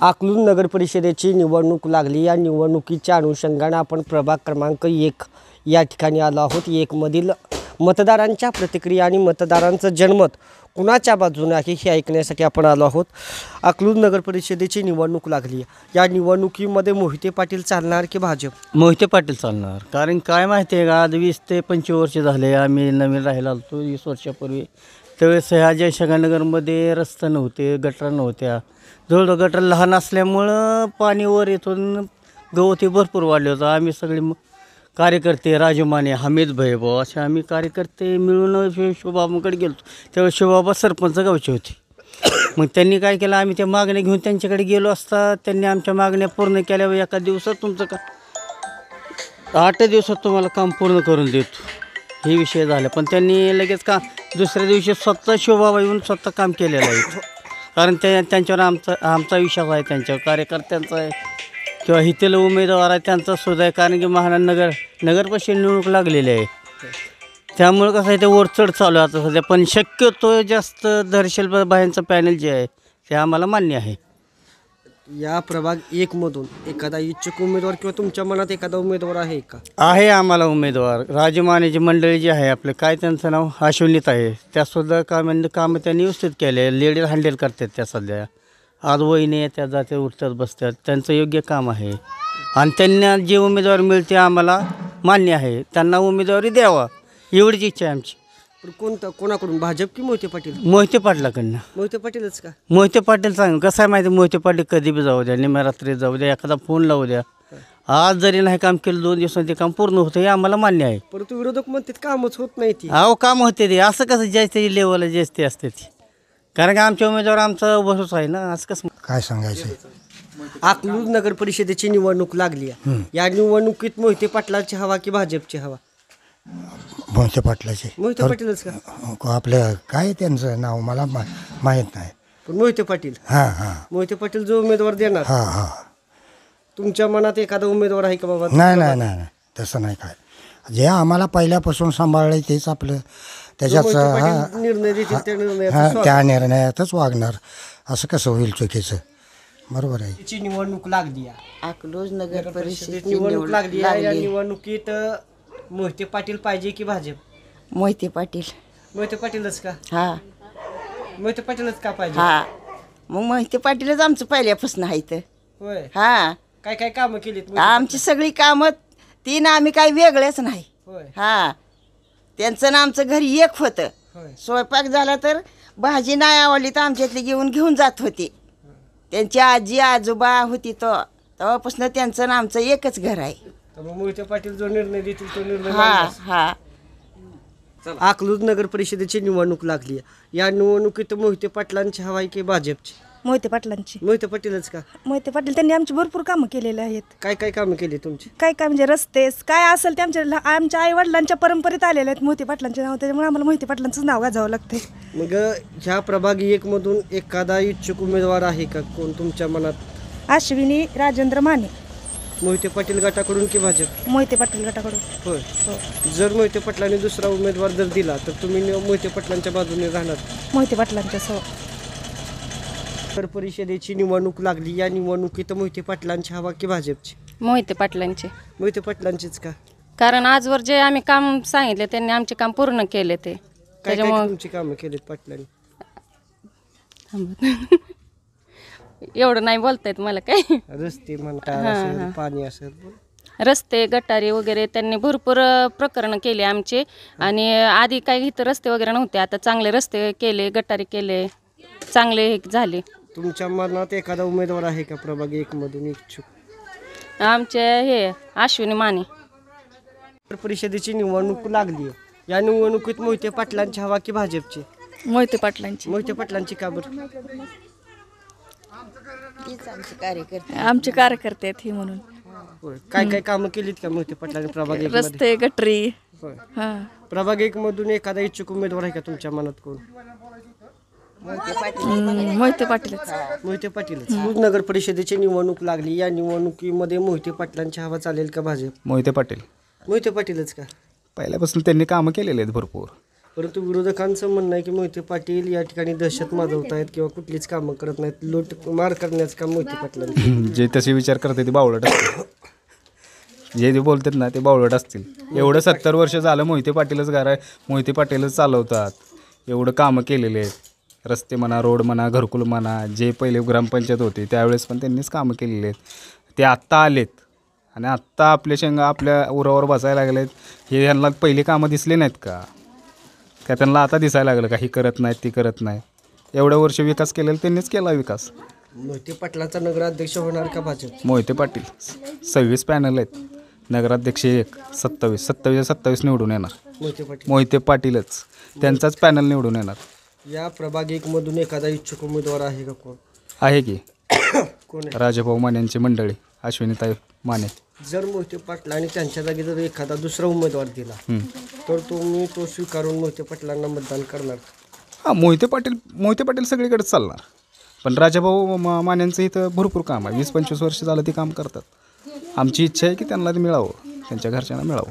अकलूज नगर परिषदेची निवडणूक लागली। या निवडणुकीच्या अनुषंगाने आपण प्रभाग क्रमांक 1 या ठिकाणी आलो आहोत। 1 मधील मतदारांच्या प्रतिक्रिया आणि मतदारांचं जनमत कुणाच्या बाजूने आहे हे ऐकण्यासाठी आपण आलो आहोत। अकलूज नगर परिषदेची निवडणूक लागली। या निवडणुकीमध्ये मोहिते पाटील चालणार की भाजप? मोहिते पाटील चालणार। कारण काय माहिती आहे का, आज 20 ते 25 वर्ष झाले आम्ही नवीन राहायला आलो 20 वर्षापूर्वी। त्यावेळेस ह्या जयशंकरनगरमध्ये रस्ते नव्हते, गटर नव्हत्या। जवळ गटर लहान असल्यामुळं पाणी वर येथून गवती भरपूर वाढले होतं। आम्ही सगळे कार्यकर्ते राजू माने, हमीद भैभाऊ असे आम्ही कार्यकर्ते मिळून शिवबाबांकडे गेलो। त्यावेळेस शिवबाबा सरपंच गावचे होते। मग त्यांनी काय केलं, आम्ही त्या मागण्या घेऊन त्यांच्याकडे गेलो असता त्यांनी आमच्या मागण्या पूर्ण केल्या। एका दिवसात तुमचं का 8 दिवसात तुम्हाला काम पूर्ण करून देतो हे विषय झाले। पण त्यांनी लगेच का दुसऱ्या दिवशी स्वतः शिवबाबा येऊन स्वतः काम केलेलं आहे। कारण त्यांच्यावर आमचा विश्वास आहे, त्यांच्यावर कार्यकर्त्यांचा आहे किंवा इथले उमेदवार आहे त्यांचा सुद्धा आहे। कारण की नगरपालिका निवडणूक लागलेली आहे, त्यामुळे कसं आहे ते वरचढ चालू आहे आता सध्या। पण शक्यतो जास्त दर्शल बायांचं पॅनल जे आहे ते आम्हाला मान्य आहे। या प्रभाग 1 मधून एखादा इच्छुक उमेदवार किंवा तुमच्या मनात एखादा उमेदवार आहे का? आहे आम्हाला उमेदवार। राजू मानेची मंडळी जी आहे आपले, काय त्यांचं नाव अश्विनीत आहे, त्यासुद्धा कामं त्यांनी व्यवस्थित केले। लेडीज हँडल करतात त्या सध्या। आज वहिनी त्या जाते उठतात बसतात, त्यांचं योग्य काम आहे। आणि त्यांना जे उमेदवार मिळते आम्हाला मान्य आहे, त्यांना उमेदवारी द्यावा एवढीच इच्छा आहे आमची। पण कोणाकडून, भाजप की मोहिते पाटील? मोहिते पाटलाकडनं। मोहिते पाटीलच का? मोहिते पाटील सांग कसं आहे माहिती, मोहिते पाटील कधी बी जाऊ द्या, निम्या रात्री जाऊ द्या, एखादा फोन लावू द्या, आज जरी नाही काम केलं 2 दिवसांत ते काम पूर्ण होतं हे आम्हाला मान्य आहे। परंतु विरोधक म्हणतात कामच होत नाही ती। अहो काम होते ते, असं कसं जास्ती लेवलला जास्ती असते ती। कारण की आमच्या उमेदवार आमचा भरोसा आहे ना। असं कसं काय सांगायचं? अकलूज नगर परिषदेची निवडणूक लागली आहे। या निवडणुकीत मोहिते पाटलांची हवा की भाजपची हवा? मोहिते पाटलाचे। मोहिते पाटीलच का? आपलं काय त्यांचं नाव मला माहीत नाही, पण मोहिते पाटील। हां हां मोहिते पाटील जो उमेदवार देणार, हां हां तुमच्या मनात एखादा उमेदवार आहे का बाबा? नाही नाही नाही नाही, तसं नाही। काय जे आम्हाला पहिल्यापासून सांभाळलं तेच आपलं, त्याच्यात निर्णय देतील त्या निर्णयाचं त्या निर्णयातच वागणार। असं कसं होईल चुकीचं? बरोबर आहे। ची निवडणूक लागली आहे। अकलूज नगर परिषदेची निवडणूक लागली आहे। या निवडणुकीत मोहिते पाटील पाहिजे की भाजप? मोहिते पाटील। मोहिते पाटीलच का? हा मोहिते पाटीलच का पाहिजे? हा, मग मोहिते पाटीलच आमचं पहिल्यापासून आहे तर। होय, हा, काय काय कामं केलीत? आमची सगळी कामं 3 आम्ही काही वेगळेच नाही। होय हा, त्यांचं ना आमचं घरी एक होतं। होय स्वयंपाक झाला तर भाजी नाही आवडली तर आमच्यातली घेऊन जात होती। त्यांची आजी आजोबा होती तेव्हापासून त्यांचं ना आमचं एकच घर आहे। तर मोहिते पाटील जो निर्णय देतील तो निर्णय हा मान्यच. हा। अकलूज नगर परिषदेची निवडणूक लागली आहे। या निवडणुकीत मोहिते पाटलांची हवा आहे की भाजपची? मोहिते पाटलांची। मोहिते पाटीलच का? मोहिते पाटील त्यांनी आमची भरपूर कामं केलेली आहेत। काय काय कामं केली तुमची? काय काय म्हणजे रस्ते काय असेल ते आमच्या आई वडिलांच्या परंपरेत आलेले आहेत मोहिते पाटलांचे नाव, त्याच्यामुळे आम्हाला मोहिते पाटलांचंच नाव गाजावं लागतंय। मग ह्या प्रभाग 1 मधून एखादा इच्छुक उमेदवार आहे का कोण तुमच्या मनात? अश्विनी राजेंद्र माने। मोहिते पाटील गटाकडून की भाजप? मोहिते पाटील गटाकडून। होय। जर मोहिते पाटलांनी दुसरा उमेदवार जर दिला तर तुम्ही मोहिते पाटलांच्या बाजूने राहणार? मोहिते पाटलांच्या सह। नगर परिषदेची निवडणूक लागली। या निवडणुकीत मोहिते पाटलांची हवा की भाजपची? मोहिते पाटलांचे। मोहिते पाटलांचीच का? कारण आजवर जे आम्ही काम सांगितले त्यांनी आमचे काम पूर्ण केले ते, काय काय तुमची कामं केलीत पाटलांनी? एवढं नाही बोलता येत मला काय। रस्ते म्हणता, पाणी असेल, रस्ते गटारी वगैरे त्यांनी भरपूर प्रकरण केले आमचे। आणि आधी काही इथं रस्ते वगैरे नव्हते, आता चांगले रस्ते केले, गटारी केले, चांगले हे झाले। तुमच्या मनात एखादा उमेदवार आहे का प्रभाग 1 मधून इच्छुक? आमचे हे अश्विनी माने। नगर परिषदेची निवडणूक लागली आहे। या निवडणुकीत मोहिते पाटलांची हवा की भाजपची? मोहिते पाटलांची। मोहिते पाटलांची का बरं? आमचे कार्यकर्ते आहेत ही म्हणून। होय, काय काय कामं केलीत का मोहिते पाटलांनी प्रभाग 1 मध्ये? रस्ते गटरी। होय। हा, प्रभाग 1 मधून एखादा इच्छुक उमेदवार आहे का तुमच्या मनात कोण? मोहिते पाटीलच। मोहिते पाटीलच। अकलूज नगर परिषदेची निवडणूक लागली। या निवडणुकीमध्ये मोहिते पाटलांची हवा चालेल का भाजप? मोहिते पाटील। मोहिते पाटीलच का? पहिल्यापासून त्यांनी कामं केलेले आहेत भरपूर। परंतु विरोधकांचं म्हणणं आहे की मोहिते पाटील या ठिकाणी दहशत माजवत आहेत किंवा कुठलीच कामं करत नाहीत, लूट मार करण्याचं काम मोहिते पाटलांचं. जे तसे विचार करते ते बावळट असतील. जे बोलतात ना ते बावळट असतील. एवढं 70 वर्ष झालं मोहिते पाटीलच घर आहे, मोहिते पाटीलच चालवतात. एवढं कामं केलेले आहेत, रस्ते म्हणा, रोड म्हणा, घरकुल म्हणा, जे पहिले ग्रामपंचायत होती त्यावेळेस पण त्यांनीच कामं केलेली आहेत. ते आत्ता आलेत आणि आत्ता आपले शेंगा आपल्या उरावर बसायला लागलेत. हे यांना पहिले कामं दिसले नाहीत का त्यांना आता दिसायला लागलं का ही करत नाहीत ती करत नाही. एवढ्या वर्ष विकास केलेला त्यांनीच केला विकास. मोहिते पाटलांचा नगराध्यक्ष होणार का भाजप? मोहिते पाटील 26 पॅनल आहेत, नगराध्यक्ष 27 निवडून येणार. मोहिते पाटीलच त्यांचाच पॅनल निवडून येणार. या प्रभाग 1 मधून एखादा इच्छुक उमेदवार आहे का? कोण आहे की कोण आहे? राजाभाऊ मानेंची मंडळी, अश्विनीताई माने. जर मोहिते पाटलांनी त्यांच्या जागी जर एखादा दुसरा उमेदवार दिला तर तुम्ही तो स्वीकारून मोहिते पाटलांना मतदान करणार? हां, मोहिते पाटील सगळीकडेच चालणार. पण राजाभाऊ मानेंचं इथं भरपूर काम आहे. 20-25 वर्ष झालं ते काम करतात. आमची इच्छा आहे की त्यांना ते मिळावं, त्यांच्या घरच्यांना मिळावं.